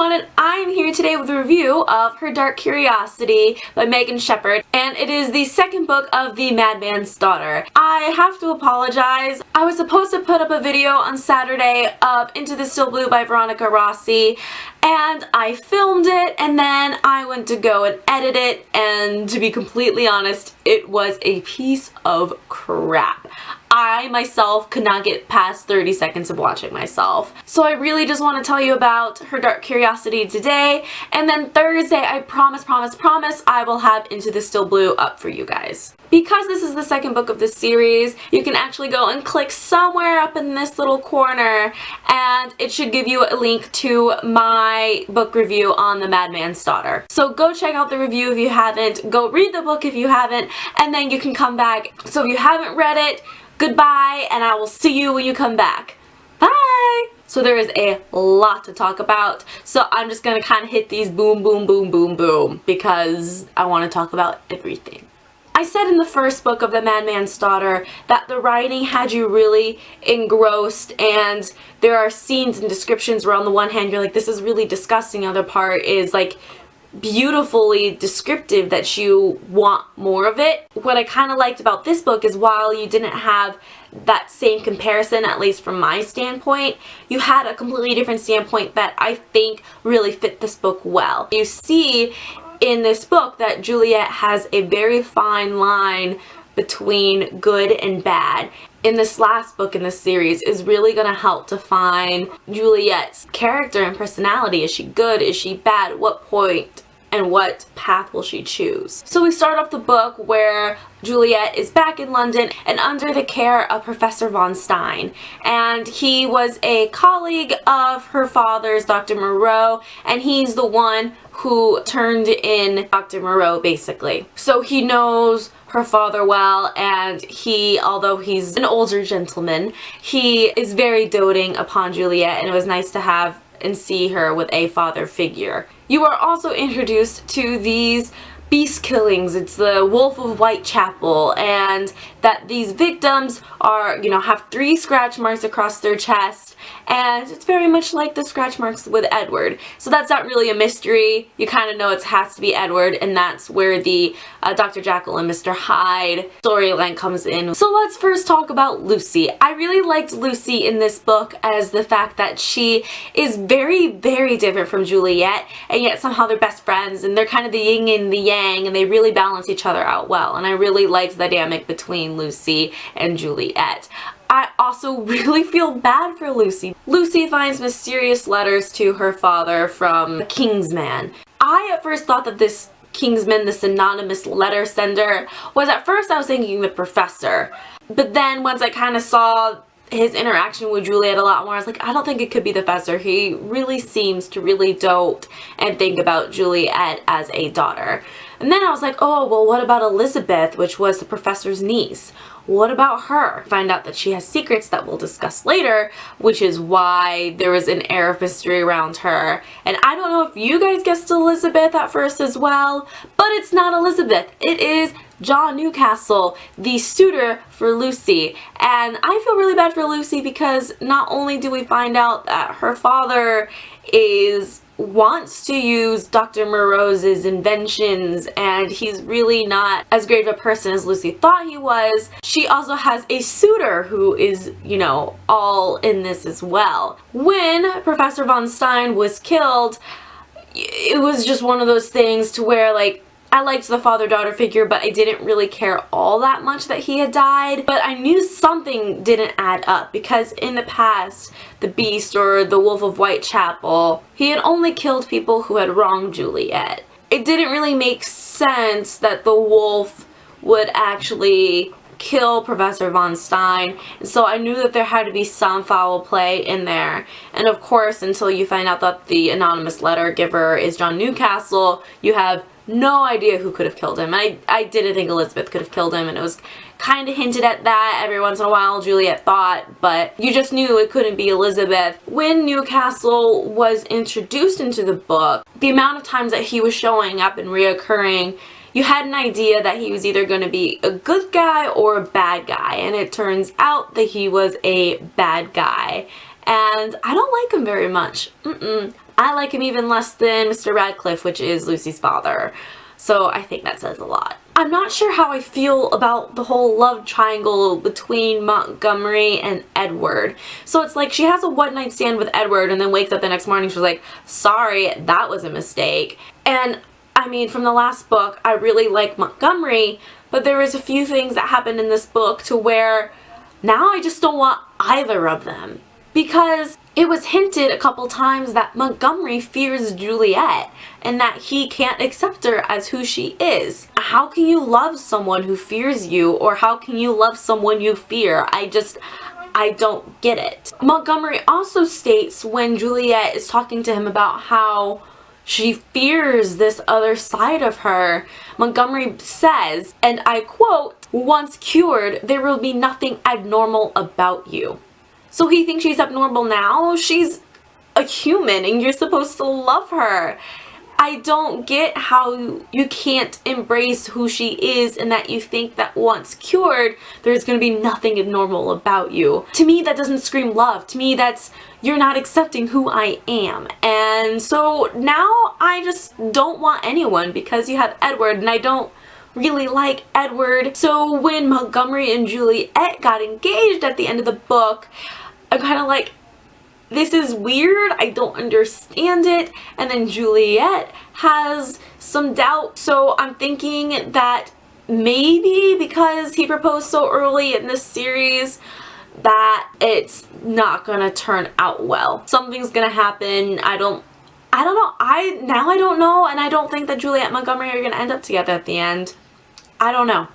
everyone, and I am here today with a review of Her Dark Curiosity by Megan Shepherd, and it is the second book of The Madman's Daughter. I have to apologize. I was supposed to put up a video on Saturday of Into the Still Blue by Veronica Rossi, and I filmed it, and then I went to go and edit it, and to be completely honest, it was a piece of crap. I myself could not get past 30 seconds of watching myself. So I really just want to tell you about Her Dark Curiosity today, and then Thursday I promise I will have Into the Still Blue up for you guys. Because this is the second book of this series, you can actually go and click somewhere up in this little corner and it should give you a link to my book review on The Madman's Daughter. So go check out the review if you haven't, go read the book if you haven't, and then you can come back. So if you haven't read it, goodbye, and I will see you when you come back. Bye! So there is a lot to talk about, so I'm just gonna kind of hit these boom, boom, boom, boom, boom, because I want to talk about everything. I said in the first book of The Madman's Daughter that the writing had you really engrossed, and there are scenes and descriptions where on the one hand you're like, this is really disgusting, the other part is like beautifully descriptive that you want more of it. What I kind of liked about this book is while you didn't have that same comparison, at least from my standpoint, you had a completely different standpoint that I think really fit this book well. You see in this book that Juliet has a very fine line between good and bad. In this last book in this series is really going to help define Juliet's character and personality. Is she good? Is she bad? At what point and what path will she choose? So we start off the book where Juliet is back in London and under the care of Professor von Stein, and he was a colleague of her father's, Dr. Moreau, and he's the one who turned in Dr. Moreau basically. So he knows her father well, and he, although he's an older gentleman, he is very doting upon Juliet, and it was nice to have and see her with a father figure. You are also introduced to these beast killings. It's the Wolf of Whitechapel, and that these victims are, have 3 scratch marks across their chest, and it's very much like the scratch marks with Edward. So that's not really a mystery. You kind of know it has to be Edward, and that's where the Dr. Jekyll and Mr. Hyde storyline comes in. So let's first talk about Lucy. I really liked Lucy in this book as the fact that she is very, very different from Juliet, and yet somehow they're best friends, and they're kind of the yin and the yang, and they really balance each other out well, and I really liked the dynamic between Lucy and Juliet. I also really feel bad for Lucy. Lucy finds mysterious letters to her father from Kingsman. I at first thought that this Kingsman, this anonymous letter sender, was at first I was thinking the professor, but then once I kind of saw his interaction with Juliet a lot more, I was like, I don't think it could be the professor. He really seems to really dote and think about Juliet as a daughter. And then I was like, oh, well, what about Elizabeth, which was the professor's niece? What about her? Find out that she has secrets that we'll discuss later, which is why there was an air of mystery around her. And I don't know if you guys guessed Elizabeth at first as well, but it's not Elizabeth. It is John Newcastle, the suitor for Lucy. And I feel really bad for Lucy because not only do we find out that her father wants to use Dr. Moreau's inventions, and he's really not as great of a person as Lucy thought he was, she also has a suitor who is, all in this as well. When Professor von Stein was killed, it was just one of those things to where, like, I liked the father-daughter figure, but I didn't really care all that much that he had died. But I knew something didn't add up, because in the past, the Beast or the Wolf of Whitechapel, he had only killed people who had wronged Juliet. It didn't really make sense that the wolf would actually kill Professor von Stein, and so I knew that there had to be some foul play in there. And of course, until you find out that the anonymous letter giver is John Newcastle, you have no idea who could have killed him. I didn't think Elizabeth could have killed him, and it was kind of hinted at that every once in a while, Juliet thought, but you just knew it couldn't be Elizabeth. When Newcastle was introduced into the book, the amount of times that he was showing up and reoccurring, you had an idea that he was either going to be a good guy or a bad guy, and it turns out that he was a bad guy. And I don't like him very much. I like him even less than Mr. Radcliffe, which is Lucy's father. So I think that says a lot. I'm not sure how I feel about the whole love triangle between Montgomery and Edward. So it's like she has a one-night stand with Edward and then wakes up the next morning, she's like, sorry, that was a mistake. And I mean, from the last book, I really like Montgomery, but there was a few things that happened in this book to where now I just don't want either of them. Because it was hinted a couple times that Montgomery fears Juliet and that he can't accept her as who she is. How can you love someone who fears you, or how can you love someone you fear? I don't get it. Montgomery also states when Juliet is talking to him about how she fears this other side of her, Montgomery says, and I quote, "Once cured, there will be nothing abnormal about you." So he thinks she's abnormal now? She's a human and you're supposed to love her. I don't get how you can't embrace who she is and that you think that once cured, there's going to be nothing abnormal about you. To me, that doesn't scream love. To me, that's, you're not accepting who I am. And so now I just don't want anyone because you have Edward, and I don't really like Edward. So when Montgomery and Juliet got engaged at the end of the book, I'm kind of like, this is weird, I don't understand it. And then Juliet has some doubt, so I'm thinking that maybe because he proposed so early in this series that it's not gonna turn out well. Something's gonna happen. I don't know. I don't know, and I don't think that Juliet and Montgomery are gonna end up together at the end. I don't know.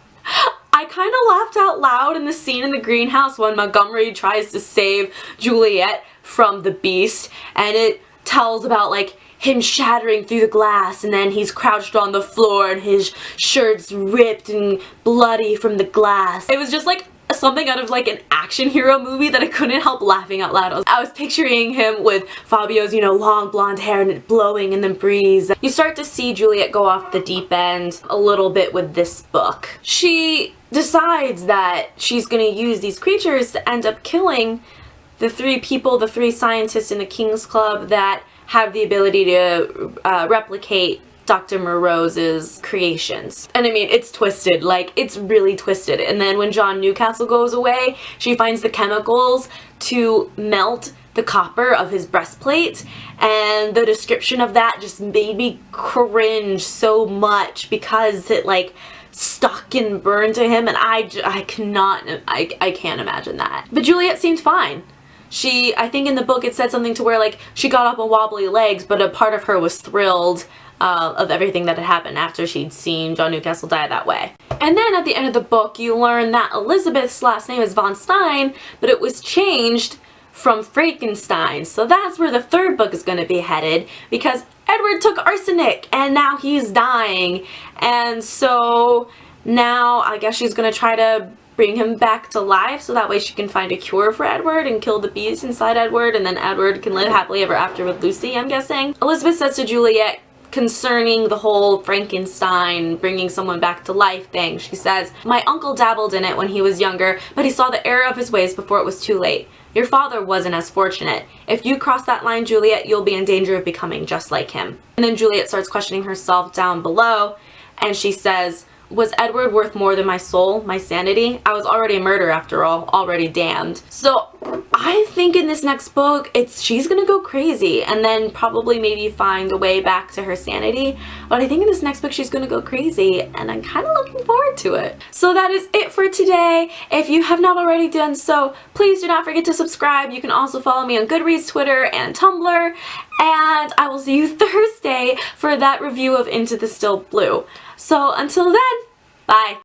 I kind of laughed out loud in the scene in the greenhouse when Montgomery tries to save Juliet from the beast, and it tells about like him shattering through the glass, and then he's crouched on the floor and his shirt's ripped and bloody from the glass. It was just like something out of like an action hero movie that I couldn't help laughing out loud. I was picturing him with Fabio's, you know, long blonde hair and it blowing in the breeze. You start to see Juliet go off the deep end a little bit with this book. She decides that she's gonna use these creatures to end up killing the three people, the three scientists in the King's Club that have the ability to replicate Dr. Moreau's creations. And I mean, it's twisted, like, it's really twisted. And then when John Newcastle goes away, she finds the chemicals to melt the copper of his breastplate, and the description of that just made me cringe so much because it like stuck and burned to him, and I can't imagine that. But Juliet seemed fine. I think in the book it said something to where like she got up on wobbly legs, but a part of her was thrilled of everything that had happened after she'd seen John Newcastle die that way. And then at the end of the book you learn that Elizabeth's last name is von Stein, but it was changed from Frankenstein. So that's where the third book is going to be headed, because Edward took arsenic and now he's dying. And so now I guess she's going to try to bring him back to life so that way she can find a cure for Edward and kill the beast inside Edward, and then Edward can live happily ever after with Lucy, I'm guessing. Elizabeth says to Juliet concerning the whole Frankenstein bringing someone back to life thing, she says, "My uncle dabbled in it when he was younger, but he saw the error of his ways before it was too late. Your father wasn't as fortunate. If you cross that line, Juliet, you'll be in danger of becoming just like him." And then Juliet starts questioning herself down below, and she says, "Was Edward worth more than my soul, my sanity? I was already a murderer after all, already damned." So I think in this next book, she's gonna go crazy and then probably maybe find a way back to her sanity. But I think in this next book, she's gonna go crazy, and I'm kind of looking forward to it. So that is it for today. If you have not already done so, please do not forget to subscribe. You can also follow me on Goodreads, Twitter, and Tumblr. And I will see you Thursday for that review of Into the Still Blue. So until then, bye.